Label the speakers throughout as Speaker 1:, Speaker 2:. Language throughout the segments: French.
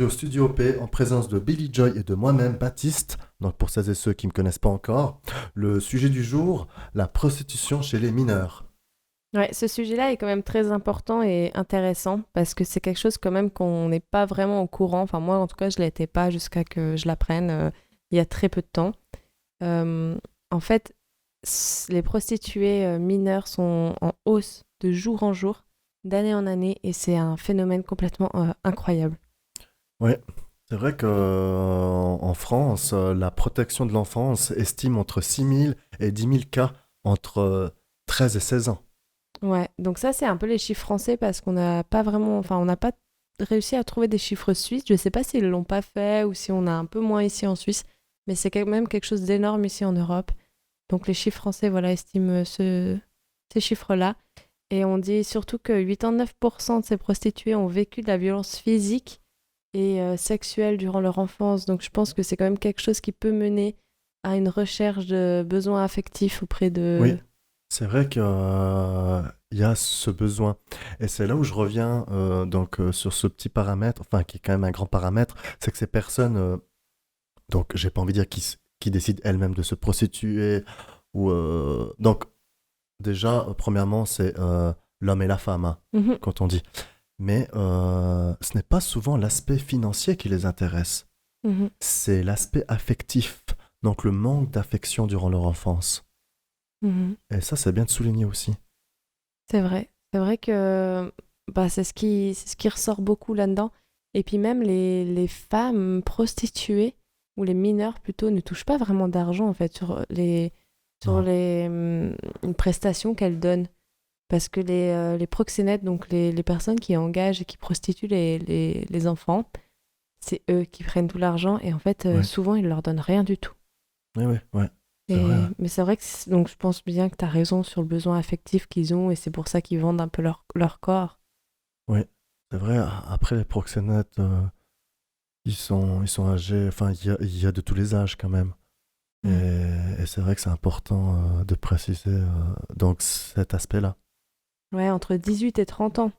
Speaker 1: au Studio P en présence de Billy Joy et de moi-même, Baptiste. Donc pour celles et ceux qui ne me connaissent pas encore, le sujet du jour, la prostitution chez les mineurs.
Speaker 2: Ouais, ce sujet-là est quand même très important et intéressant parce que c'est quelque chose quand même qu'on n'est pas vraiment au courant. Enfin, moi, en tout cas, je ne l'étais pas jusqu'à que je l'apprenne il y a très peu de temps. Euh, En fait, les prostituées mineures sont en hausse de jour en jour, d'année en année, et c'est un phénomène complètement incroyable.
Speaker 1: Oui, c'est vrai qu'en France, la protection de l'enfance estime entre 6 000 et 10 000 cas entre 13 et 16 ans.
Speaker 2: Ouais, donc ça, c'est un peu les chiffres français parce qu'on n'a pas vraiment, enfin, on n'a pas réussi à trouver des chiffres suisses. Je sais pas s'ils l'ont pas fait ou si on a un peu moins ici en Suisse, mais c'est quand même quelque chose d'énorme ici en Europe. Donc les chiffres français, voilà, estiment ces chiffres-là. Et on dit surtout que 89% de ces prostituées ont vécu de la violence physique et sexuelle durant leur enfance. Donc je pense que c'est quand même quelque chose qui peut mener à une recherche de besoins affectifs auprès de...
Speaker 1: Oui, c'est vrai qu'il y a ce besoin. Et c'est là où je reviens sur ce petit paramètre, enfin qui est quand même un grand paramètre, c'est que ces personnes, donc j'ai pas envie de dire qui décident elles-mêmes de se prostituer, donc déjà, premièrement, c'est l'homme et la femme, hein,
Speaker 2: Mhm,
Speaker 1: quand on dit. Mais ce n'est pas souvent l'aspect financier qui les intéresse,
Speaker 2: mhm.
Speaker 1: c'est l'aspect affectif, donc le manque d'affection durant leur enfance.
Speaker 2: Mhm.
Speaker 1: Et ça, c'est bien de souligner aussi.
Speaker 2: C'est vrai. C'est vrai que bah, c'est ce qui ressort beaucoup là-dedans. Et puis même les femmes prostituées, ou les mineurs plutôt, ne touchent pas vraiment d'argent en fait sur
Speaker 1: Non.
Speaker 2: les prestations qu'elles donnent. Parce que les proxénètes, donc les personnes qui engagent et qui prostituent les enfants, c'est eux qui prennent tout l'argent et en fait,
Speaker 1: Ouais.
Speaker 2: souvent, ils leur donnent rien du tout.
Speaker 1: Oui, oui, ouais. C'est vrai,
Speaker 2: Et,
Speaker 1: hein.
Speaker 2: mais c'est vrai que donc je pense bien que tu as raison sur le besoin affectif qu'ils ont et c'est pour ça qu'ils vendent un peu leur corps.
Speaker 1: Oui, c'est vrai. Après, les proxénètes, ils sont âgés. Enfin, il y a de tous les âges quand même.
Speaker 2: Mm.
Speaker 1: Et c'est vrai que c'est important de préciser donc cet aspect-là.
Speaker 2: Ouais, entre 18 et 30 ans.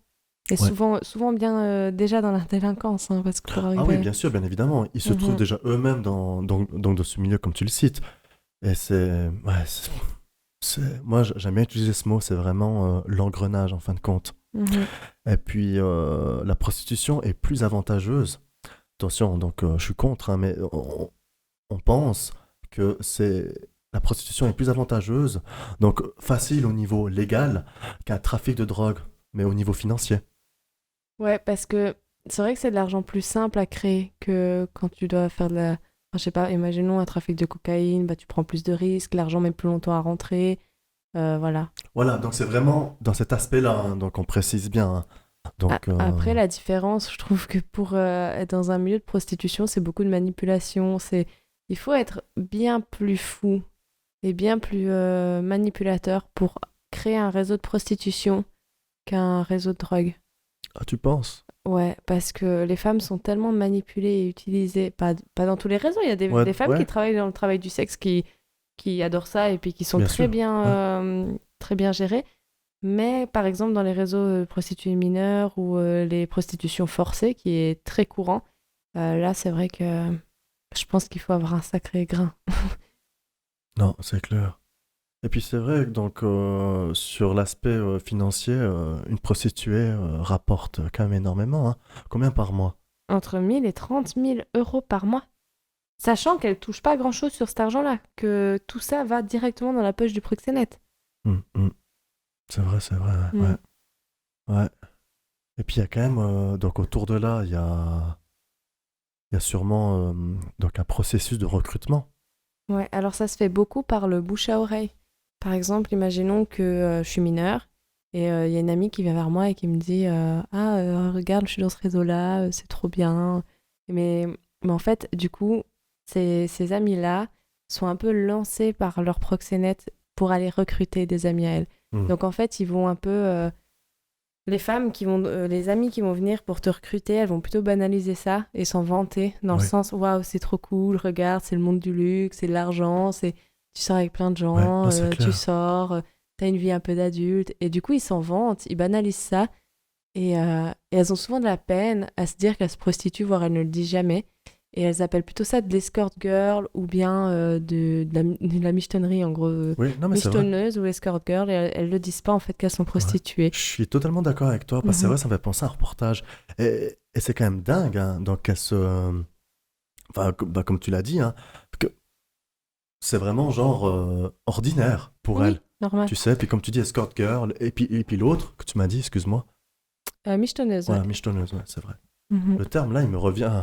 Speaker 2: Et
Speaker 1: Ouais.
Speaker 2: souvent bien déjà dans la délinquance, hein, parce que pour
Speaker 1: Ah oui,
Speaker 2: arriver...
Speaker 1: bien sûr, bien évidemment. Ils se trouvent
Speaker 2: Mhm.
Speaker 1: déjà eux-mêmes dans ce milieu, comme tu le cites. Et c'est. Ouais, moi, j'aime bien utiliser ce mot, c'est vraiment l'engrenage en fin de compte.
Speaker 2: Mhm.
Speaker 1: Et puis, la prostitution est plus avantageuse. Attention, donc je suis contre, hein, mais on pense que la prostitution est plus avantageuse, donc facile au niveau légal qu'un trafic de drogue, mais au niveau financier.
Speaker 2: Ouais, parce que c'est vrai que c'est de l'argent plus simple à créer que quand tu dois faire de la... Enfin, je sais pas, imaginons un trafic de cocaïne, bah tu prends plus de risques, l'argent met plus longtemps à rentrer, voilà.
Speaker 1: Voilà, donc c'est vraiment dans cet aspect-là, hein, donc on précise bien, hein. Donc,
Speaker 2: Après, la différence, je trouve que pour être dans un milieu de prostitution, c'est beaucoup de manipulation. Il faut être bien plus fou et bien plus manipulateur pour créer un réseau de prostitution qu'un réseau de drogue.
Speaker 1: ah, tu penses?
Speaker 2: Ouais, parce que les femmes sont tellement manipulées et utilisées, pas dans tous les réseaux, il y a
Speaker 1: Ouais,
Speaker 2: des femmes qui
Speaker 1: ouais,
Speaker 2: travaillent dans le travail du sexe qui adorent ça et puis qui sont
Speaker 1: bien sûr. Ouais.
Speaker 2: très bien gérées. Mais par exemple, dans les réseaux prostituées mineures ou les prostitutions forcées, qui est très courant, là, c'est vrai que je pense qu'il faut avoir un sacré grain.
Speaker 1: Non, c'est clair. Et puis c'est vrai que donc sur l'aspect financier, une prostituée rapporte quand même énormément, hein. Combien par mois?
Speaker 2: Entre 1000 et 30 000 euros par mois. Sachant qu'elle touche pas grand-chose sur cet argent-là, que tout ça va directement dans la poche du proxénète.
Speaker 1: Hmm. C'est vrai, ouais.
Speaker 2: Mm.
Speaker 1: Ouais. Et puis il y a quand même, donc autour de là, il y a sûrement donc un processus de recrutement.
Speaker 2: Ouais, alors ça se fait beaucoup par le bouche à oreille. Par exemple, imaginons que je suis mineure et il y a une amie qui vient vers moi et qui me dit ah, regarde, je suis dans ce réseau-là, c'est trop bien. Mais, mais en fait, du coup, ces amis-là sont un peu lancés par leur proxénète pour aller recruter des amis à elles.
Speaker 1: Hmm.
Speaker 2: Donc en fait, ils vont un peu. Les amis qui vont venir pour te recruter, elles vont plutôt banaliser ça et s'en vanter dans le
Speaker 1: Oui,
Speaker 2: sens waouh, c'est trop cool, regarde, c'est le monde du luxe, c'est de l'argent, c'est tu sors avec plein de
Speaker 1: ouais,
Speaker 2: gens,
Speaker 1: non, c'est
Speaker 2: tu
Speaker 1: clair.
Speaker 2: sors, t'as une vie un peu d'adulte et du coup ils s'en vantent, ils banalisent ça Et elles ont souvent de la peine à se dire qu'elles se prostituent, voire elles ne le disent jamais. Et elles appellent plutôt ça de l'escort girl ou bien de la michetonnerie, en gros.
Speaker 1: Oui, non, mais c'est vrai.
Speaker 2: Michetonneuse ou escort girl, et elles le disent pas en fait qu'elles sont
Speaker 1: Ouais.
Speaker 2: prostituées.
Speaker 1: Je suis totalement d'accord avec toi, parce que c'est
Speaker 2: Mhm.
Speaker 1: vrai, ça me fait penser à un reportage. Et c'est quand même dingue, hein, donc elles se... Enfin, comme tu l'as dit, hein, que c'est vraiment genre ordinaire pour
Speaker 2: Oui,
Speaker 1: elles.
Speaker 2: normal.
Speaker 1: Tu sais, puis comme tu dis, escort girl, et puis l'autre que tu m'as dit, excuse-moi.
Speaker 2: Michetonneuse, ouais.
Speaker 1: Voilà, michetonneuse, ouais, c'est vrai.
Speaker 2: Mhm.
Speaker 1: Le terme là, il me revient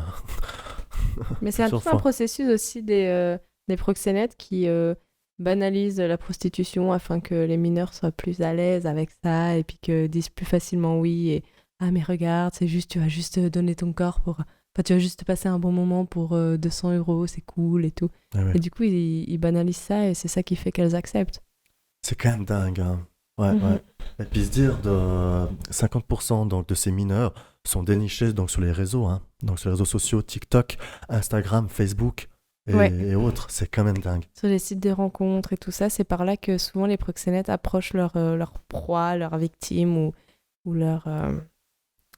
Speaker 2: Mais c'est
Speaker 1: plusieurs
Speaker 2: tout un
Speaker 1: fois.
Speaker 2: processus aussi des proxénètes qui banalisent la prostitution afin que les mineurs soient plus à l'aise avec ça et puis que disent plus facilement oui. Et ah, mais regarde, c'est juste, tu vas juste donner ton corps pour. Enfin, tu vas juste passer un bon moment pour 200 €, c'est cool et tout.
Speaker 1: Ah ouais.
Speaker 2: Et du coup, ils banalisent ça et c'est ça qui fait qu'elles acceptent.
Speaker 1: C'est quand même dingue, hein. Ouais,
Speaker 2: Mhm.
Speaker 1: ouais. Et puis se dire de 50% donc, de ces mineurs sont dénichés donc, sur les réseaux, hein. Donc sur les réseaux sociaux, TikTok, Instagram, Facebook et,
Speaker 2: Ouais,
Speaker 1: et autres, c'est quand même dingue.
Speaker 2: sur les sites de rencontres et tout ça, c'est par là que souvent les proxénètes approchent leur proie, leur victime ou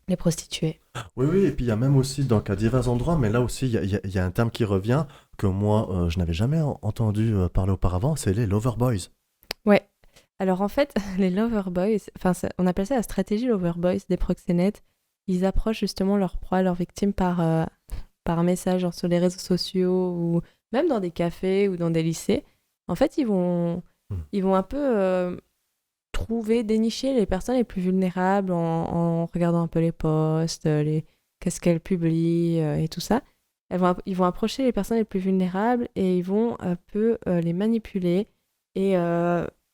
Speaker 2: les prostituées.
Speaker 1: Oui, oui, et puis il y a même aussi donc, à divers endroits, mais là aussi, il y a un terme qui revient que moi, je n'avais jamais entendu parler auparavant, c'est les lover boys.
Speaker 2: Ouais. Alors en fait, les loverboys, enfin on appelle ça la stratégie loverboys des proxénètes. Ils approchent justement leur proie, leur victime par un message genre sur les réseaux sociaux ou même dans des cafés ou dans des lycées. En fait,
Speaker 1: Hmm.
Speaker 2: ils vont un peu trouver, dénicher les personnes les plus vulnérables en regardant un peu les posts, qu'est-ce qu'elles publient et tout ça. Ils vont approcher les personnes les plus vulnérables et ils vont un peu les manipuler et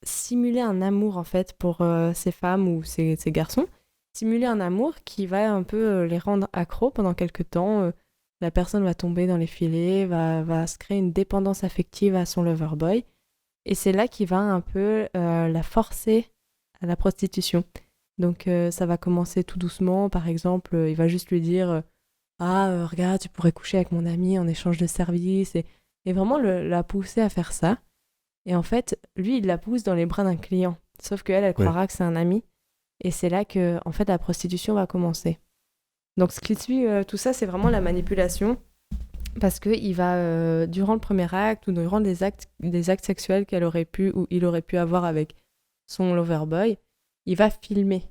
Speaker 2: simuler un amour en fait pour ces femmes ou ces garçons. Simuler un amour qui va un peu les rendre accros pendant quelques temps. La personne va tomber dans les filets, va se créer une dépendance affective à son loverboy. Et c'est là qu'il va un peu la forcer à la prostitution. Donc ça va commencer tout doucement. Par exemple, il va juste lui dire ah, regarde, tu pourrais coucher avec mon ami en échange de services. Et vraiment la pousser à faire ça. Et en fait, lui, il la pousse dans les bras d'un client. Sauf qu'elle, elle
Speaker 1: Oui,
Speaker 2: croira que c'est un ami. Et c'est là que, en fait, la prostitution va commencer. Donc, ce qui suit tout ça, c'est vraiment la manipulation. Parce qu'il va, durant le premier acte ou durant des actes sexuels qu'elle aurait pu ou il aurait pu avoir avec son loverboy, il va filmer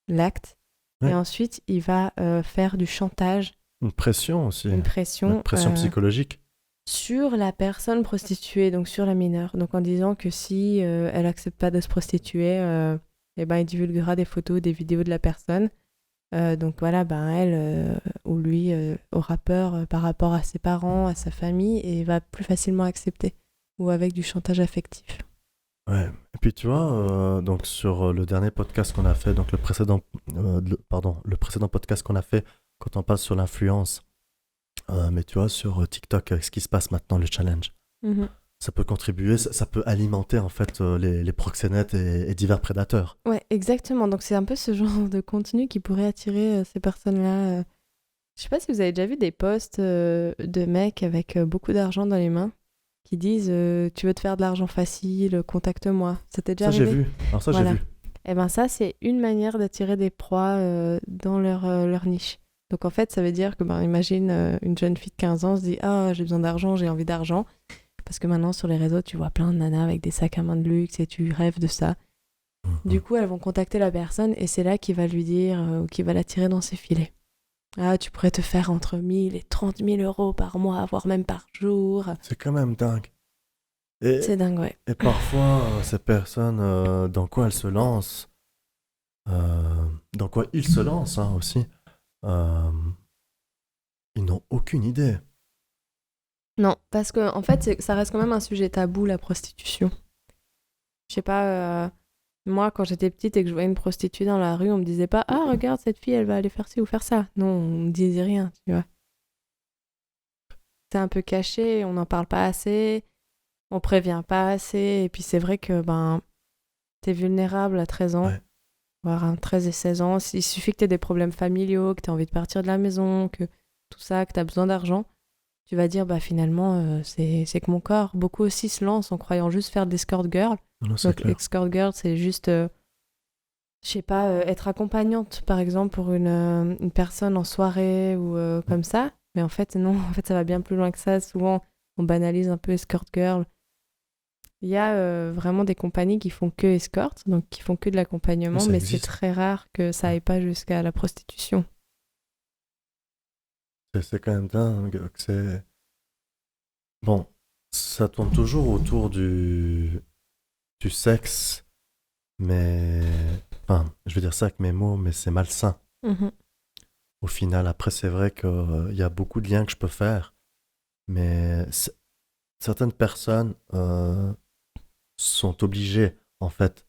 Speaker 2: l'acte. Et
Speaker 1: oui.
Speaker 2: ensuite, il va faire du chantage,
Speaker 1: Une pression aussi,
Speaker 2: une
Speaker 1: une
Speaker 2: pression
Speaker 1: pression psychologique.
Speaker 2: sur la personne prostituée, donc sur la mineure. Donc en disant que si elle accepte pas de se prostituer, eh ben, il divulguera des photos, des vidéos de la personne. Donc voilà, ben elle ou lui aura peur par rapport à ses parents, à sa famille, et va plus facilement accepter. Ou avec du chantage affectif.
Speaker 1: Ouais. Et puis tu vois, donc sur le dernier podcast qu'on a fait, donc le précédent podcast qu'on a fait quand on passe sur l'influence, mais tu vois, sur TikTok, avec ce qui se passe maintenant, le challenge,
Speaker 2: Mhm.
Speaker 1: ça peut contribuer, ça peut alimenter en fait les proxénètes et divers prédateurs.
Speaker 2: Ouais, exactement. Donc c'est un peu ce genre de contenu qui pourrait attirer ces personnes-là. Je sais pas si vous avez déjà vu des posts de mecs avec beaucoup d'argent dans les mains qui disent tu veux te faire de l'argent facile, contacte-moi. Ça t'est déjà
Speaker 1: Ça j'ai
Speaker 2: arrivé?
Speaker 1: vu, alors ça j'ai
Speaker 2: Voilà.
Speaker 1: vu.
Speaker 2: Et ben ça, c'est une manière d'attirer des proies dans leur niche. Donc en fait, ça veut dire que, ben, imagine une jeune fille de 15 ans se dit ah, j'ai besoin d'argent, j'ai envie d'argent. Parce que maintenant, sur les réseaux, tu vois plein de nanas avec des sacs à main de luxe et tu rêves de ça. Du
Speaker 1: Mhm.
Speaker 2: coup, elles vont contacter la personne et c'est là qu'il va lui dire ou qu'il va l'attirer dans ses filets. Ah, tu pourrais te faire entre 1000 et 30 000 € par mois, voire même par jour.
Speaker 1: C'est quand même dingue. Et,
Speaker 2: C'est dingue, ouais.
Speaker 1: et parfois, ces personnes, dans quoi elles se lancent, dans quoi ils se lancent hein, aussi, euh, ils n'ont aucune idée.
Speaker 2: Non, parce que en fait, ça reste quand même un sujet tabou, la prostitution. Je sais pas, moi, quand j'étais petite et que je voyais une prostituée dans la rue, on me disait pas ah, regarde, cette fille, elle va aller faire ci ou faire ça. Non, on me disait rien, tu vois. C'est un peu caché, on n'en parle pas assez, on prévient pas assez. Et puis c'est vrai que ben, t'es vulnérable à 13 ans,
Speaker 1: Ouais.
Speaker 2: voire à 13 et 16 ans. Il suffit que t'aies des problèmes familiaux, que t'aies envie de partir de la maison, que tout ça, que t'as besoin d'argent. Tu vas dire, bah finalement, c'est que mon corps. Beaucoup aussi se lancent en croyant juste faire de l'escort girl.
Speaker 1: Non, c'est
Speaker 2: Donc,
Speaker 1: clair.
Speaker 2: escort girl, c'est juste je sais pas, être accompagnante, par exemple, pour une personne en soirée ou comme ça. Mais en fait, non, en fait, ça va bien plus loin que ça. Souvent, on banalise un peu escort girl. Il y a vraiment des compagnies qui font que escort, donc qui font que de
Speaker 1: Oui,
Speaker 2: l'accompagnement,
Speaker 1: ça
Speaker 2: mais c'est
Speaker 1: existe.
Speaker 2: très rare que ça
Speaker 1: Ouais.
Speaker 2: aille pas jusqu'à la prostitution.
Speaker 1: C'est quand même dingue que c'est... Bon, ça tourne toujours autour du sexe, mais... Enfin, je vais dire ça avec mes mots, mais c'est malsain.
Speaker 2: Mhm.
Speaker 1: Au final, après, c'est vrai qu'il y a beaucoup de liens que je peux faire, mais certaines personnes sont obligées, en fait,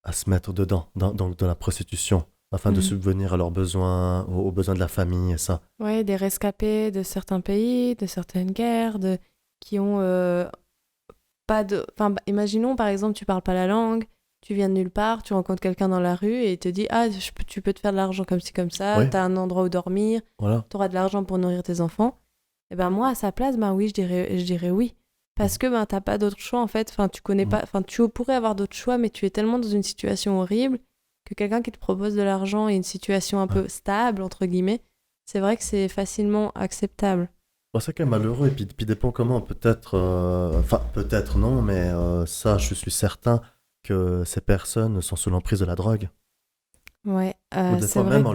Speaker 1: à se mettre dedans, dans la prostitution, afin de
Speaker 2: Mhm.
Speaker 1: subvenir à leurs besoins, aux besoins de la famille et ça.
Speaker 2: Ouais, des rescapés de certains pays, de certaines guerres, qui ont pas de... Enfin, imaginons, par exemple, tu parles pas la langue, tu viens de nulle part, tu rencontres quelqu'un dans la rue et il te dit, ah, tu peux te faire de l'argent comme ci, comme ça,
Speaker 1: Oui,
Speaker 2: t'as un endroit où dormir,
Speaker 1: voilà.
Speaker 2: t'auras de l'argent pour nourrir tes enfants. Et ben moi, à sa place, ben oui, je dirais oui. Parce que ben t'as pas d'autre choix, en fait. Enfin, tu connais
Speaker 1: Mm.
Speaker 2: pas... Enfin, tu pourrais avoir d'autres choix, mais tu es tellement dans une situation horrible que quelqu'un qui te propose de l'argent et une situation un
Speaker 1: Ouais.
Speaker 2: peu stable, entre guillemets, c'est vrai que c'est facilement acceptable.
Speaker 1: Bon, c'est quand même malheureux, et puis dépend comment, peut-être, enfin, peut-être non, mais ça, je suis certain que ces personnes sont sous l'emprise de la drogue.
Speaker 2: Ouais,
Speaker 1: Ou des
Speaker 2: c'est
Speaker 1: fois
Speaker 2: vrai.
Speaker 1: même,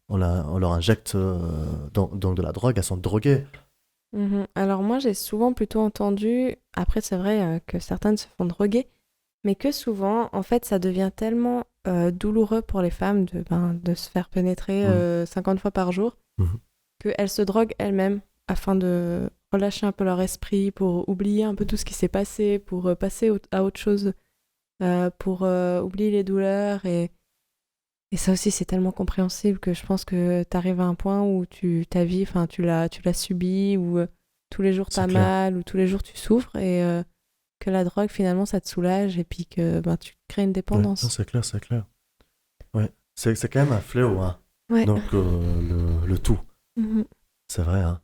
Speaker 1: on leur injecte donc de la drogue, elles sont droguées.
Speaker 2: Mhm. Alors moi, j'ai souvent plutôt entendu, après c'est vrai que certaines se font droguer, mais que souvent, en fait, ça devient tellement douloureux pour les femmes de se faire pénétrer
Speaker 1: Mhm.
Speaker 2: 50 fois par jour
Speaker 1: Mhm.
Speaker 2: qu'elles se droguent elles-mêmes afin de relâcher un peu leur esprit, pour oublier un peu tout ce qui s'est passé, pour passer à autre chose, pour oublier les douleurs. Et ça aussi, c'est tellement compréhensible que je pense que tu arrives à un point où ta vie, enfin, tu l'as subie, ou tous les jours
Speaker 1: C'est
Speaker 2: t'as
Speaker 1: clair.
Speaker 2: mal, ou tous les jours tu souffres, et que la drogue, finalement, ça te soulage, et puis que ben, tu crées une
Speaker 1: Ouais, non,
Speaker 2: dépendance.
Speaker 1: c'est clair, c'est clair. Ouais. C'est quand même un fléau, hein.
Speaker 2: Ouais.
Speaker 1: Donc, le tout,
Speaker 2: Mhm.
Speaker 1: c'est vrai, hein.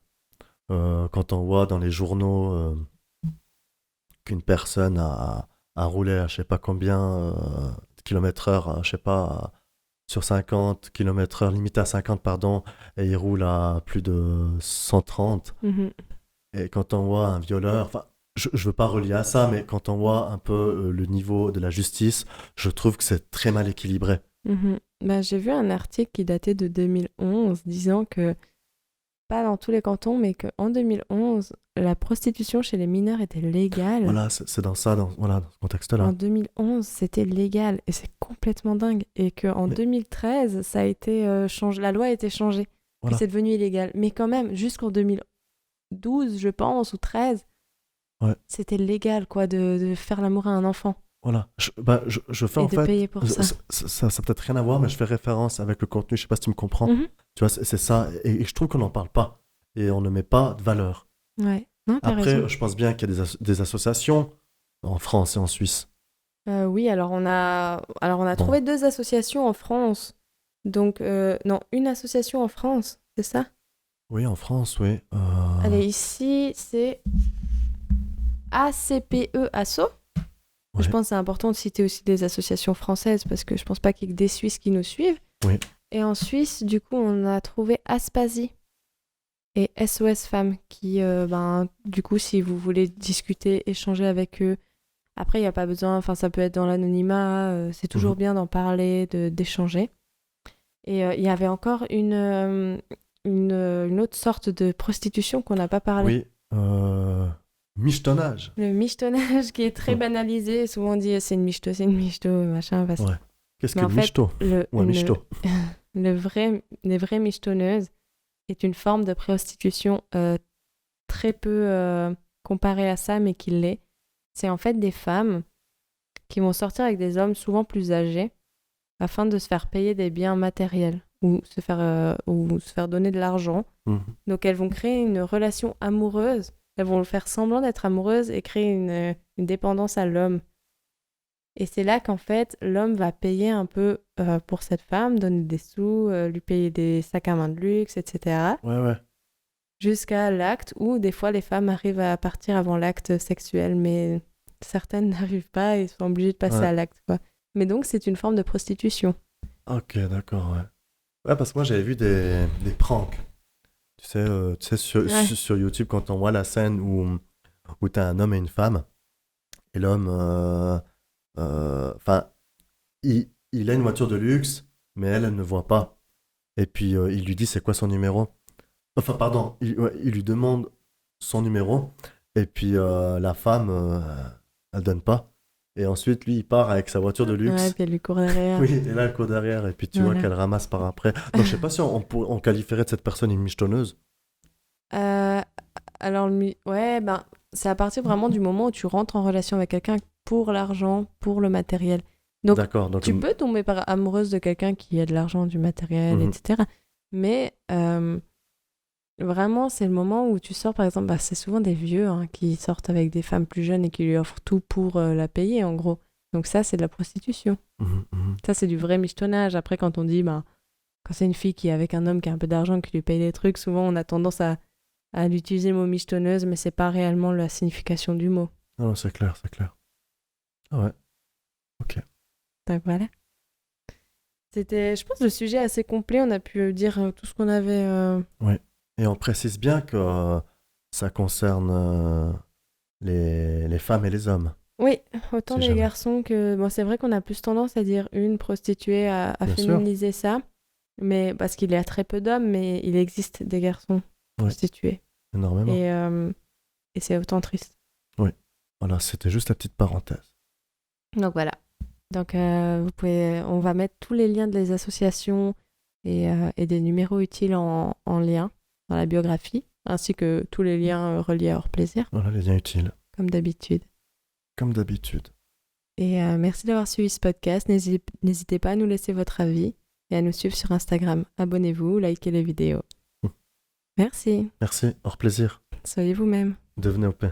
Speaker 1: Quand on voit dans les journaux qu'une personne a roulé à je sais pas combien de kilomètres heure, je sais pas, sur 50 kilomètres heure, limité à 50, pardon, et il roule à plus de 130.
Speaker 2: Mhm.
Speaker 1: Et quand on voit un violeur, enfin, je veux pas relier à ça, mais quand on voit un peu le niveau de la justice, je trouve que c'est très mal équilibré.
Speaker 2: Mhm. Bah, j'ai vu un article qui datait de 2011 disant que, pas dans tous les cantons, mais qu'en 2011, la prostitution chez les mineurs était légale.
Speaker 1: Voilà, c'est dans ça, voilà, dans ce
Speaker 2: En
Speaker 1: contexte-là.
Speaker 2: 2011, c'était légal et c'est complètement dingue. Et qu'en
Speaker 1: Mais
Speaker 2: 2013, ça a été changé, la loi a été changée, que
Speaker 1: voilà,
Speaker 2: c'est devenu illégal. Mais quand même, jusqu'en 2012, je pense, ou 13,
Speaker 1: ouais.
Speaker 2: c'était légal quoi de faire l'amour à un enfant
Speaker 1: Voilà, je fais
Speaker 2: et
Speaker 1: en
Speaker 2: de
Speaker 1: fait,
Speaker 2: payer pour ça.
Speaker 1: ça peut-être rien à voir, mais je fais référence avec le contenu, je sais pas si tu me comprends.
Speaker 2: Mhm.
Speaker 1: Tu vois, c'est ça, et je trouve qu'on n'en parle pas, et on ne met pas de valeur.
Speaker 2: Ouais, non, t'as raison.
Speaker 1: Après, je pense bien qu'il y a des associations en France et en Suisse.
Speaker 2: Oui, alors on a
Speaker 1: Bon,
Speaker 2: trouvé deux associations en France. Donc, non, une association en France, c'est ça?
Speaker 1: oui, en France, oui.
Speaker 2: Allez, ici, c'est ACPE Asso. Je
Speaker 1: Ouais,
Speaker 2: pense que c'est important de citer aussi des associations françaises parce que je pense pas qu'il y ait que des Suisses qui nous suivent.
Speaker 1: oui,
Speaker 2: Et en Suisse, du coup, on a trouvé Aspasie et SOS Femmes qui, ben, du coup, si vous voulez discuter, échanger avec eux, après, il n'y a pas besoin, enfin, ça peut être dans l'anonymat, c'est
Speaker 1: mhm,
Speaker 2: toujours bien d'en parler, d'échanger. Et il y avait encore une autre sorte de prostitution qu'on n'a pas parlé.
Speaker 1: oui. Michetonnage.
Speaker 2: Le michetonnage qui est très
Speaker 1: Hum,
Speaker 2: banalisé. Souvent on dit c'est une michto, machin.
Speaker 1: ouais. Qu'est-ce
Speaker 2: Mais en
Speaker 1: qu'une
Speaker 2: fait,
Speaker 1: michto? Ou un michto?
Speaker 2: les vraies michetonneuses est une forme de prostitution très peu comparée à ça, mais qui l'est. C'est en fait des femmes qui vont sortir avec des hommes souvent plus âgés afin de se faire payer des biens matériels ou se faire donner de l'argent.
Speaker 1: Mhm,
Speaker 2: Donc elles vont créer une relation amoureuse. Elles vont faire semblant d'être amoureuses et créer une dépendance à l'homme. Et c'est là qu'en fait, l'homme va payer un peu pour cette femme, donner des sous, lui payer des sacs à main de luxe, etc.
Speaker 1: ouais, ouais.
Speaker 2: Jusqu'à l'acte où des fois les femmes arrivent à partir avant l'acte sexuel, mais certaines n'arrivent pas et sont obligées de passer
Speaker 1: Ouais.
Speaker 2: à l'acte, quoi. Mais donc, c'est une forme de prostitution.
Speaker 1: Ok, d'accord, ouais. Ouais, parce que moi, j'avais vu des pranks. Tu sais
Speaker 2: Ouais.
Speaker 1: sur YouTube, quand on voit la scène où t'as un homme et une femme, et l'homme, enfin, il a une voiture de luxe, mais elle ne voit pas. Et puis, il lui dit, c'est quoi son numéro? Enfin, pardon, ouais, il lui demande son numéro, et puis la femme, elle donne pas. Et ensuite, lui, il part avec sa voiture de
Speaker 2: Ouais,
Speaker 1: luxe.
Speaker 2: puis elle lui court derrière.
Speaker 1: Oui, et là, elle court derrière, et puis tu vois
Speaker 2: Voilà.
Speaker 1: qu'elle ramasse par après. Donc, je sais pas si on qualifierait de cette personne une michetonneuse.
Speaker 2: Euh, alors, ouais, ben, c'est à partir vraiment du moment où tu rentres en relation avec quelqu'un pour l'argent, pour le matériel. Donc,
Speaker 1: D'accord, donc,
Speaker 2: tu peux tomber amoureuse de quelqu'un qui a de l'argent, du matériel,
Speaker 1: mhm,
Speaker 2: etc. Mais vraiment, c'est le moment où tu sors, par exemple, bah, c'est souvent des vieux hein, qui sortent avec des femmes plus jeunes et qui lui offrent tout pour la payer, en gros. Donc ça, c'est de la prostitution.
Speaker 1: mhm, mhm.
Speaker 2: Ça, c'est du vrai michetonnage. Après, quand on dit, bah, quand c'est une fille qui est avec un homme qui a un peu d'argent, qui lui paye des trucs, souvent on a tendance à l'utiliser le mot michetonneuse, mais c'est pas réellement la signification du mot.
Speaker 1: Non, non, c'est clair, c'est clair. Ah ouais, ok.
Speaker 2: Donc voilà. C'était, je pense, le sujet assez complet. On a pu dire tout ce qu'on avait.
Speaker 1: Oui. Et on précise bien que ça concerne les femmes et les hommes,
Speaker 2: Oui, autant
Speaker 1: si
Speaker 2: les
Speaker 1: jamais.
Speaker 2: garçons que. Bon, c'est vrai qu'on a plus tendance à dire une prostituée, à
Speaker 1: Bien sûr,
Speaker 2: féminiser ça. Mais parce qu'il y a très peu d'hommes, mais il existe des garçons
Speaker 1: oui,
Speaker 2: prostitués.
Speaker 1: énormément.
Speaker 2: Et c'est autant triste.
Speaker 1: Oui. Voilà, c'était juste la petite parenthèse.
Speaker 2: Donc voilà. Donc on va mettre tous les liens des associations et des numéros utiles en lien dans la biographie, ainsi que tous les liens reliés à Hors Plaisir,
Speaker 1: Voilà les liens utiles,
Speaker 2: comme d'habitude.
Speaker 1: comme d'habitude.
Speaker 2: Et merci d'avoir suivi ce podcast. N'hésitez pas à nous laisser votre avis et à nous suivre sur Instagram. Abonnez-vous, likez les vidéos. Merci.
Speaker 1: Merci, hors plaisir.
Speaker 2: Soyez vous-même.
Speaker 1: Devenez OP.